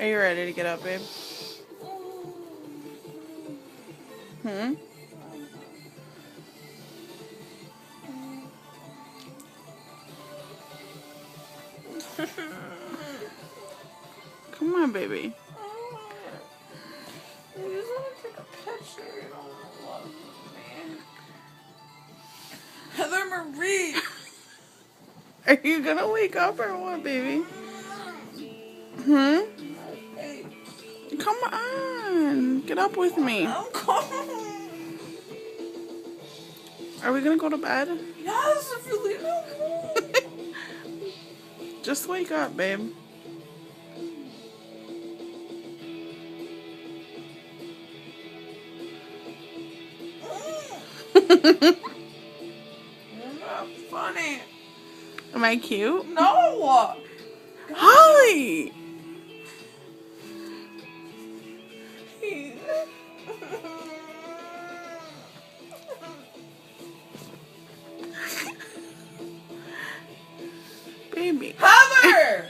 Are you ready to get up, babe? Hmm? Come on, baby. I just want to take a picture. You don't love me. Heather Marie! Are you gonna wake up or what, baby? Hmm? Hey, Come on. Get up with me. I'm coming. Are we gonna go to bed? Yes, if you leave me alone. Just wake up, babe. You're not funny. Am I cute? No! Holly! Baby. Heather!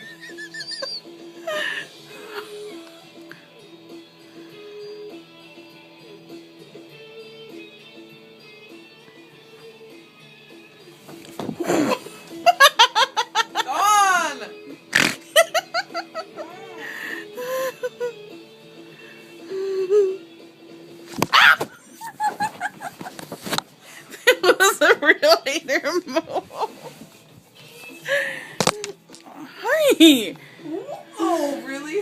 Gone! It was a real hater move. Hi! Oh, really?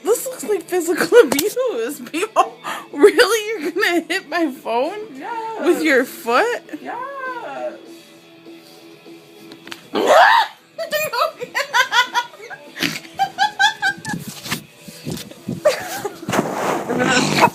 This looks like physical abuse. People, really? You're gonna hit my phone? Yes. With your foot? Yes. We're gonna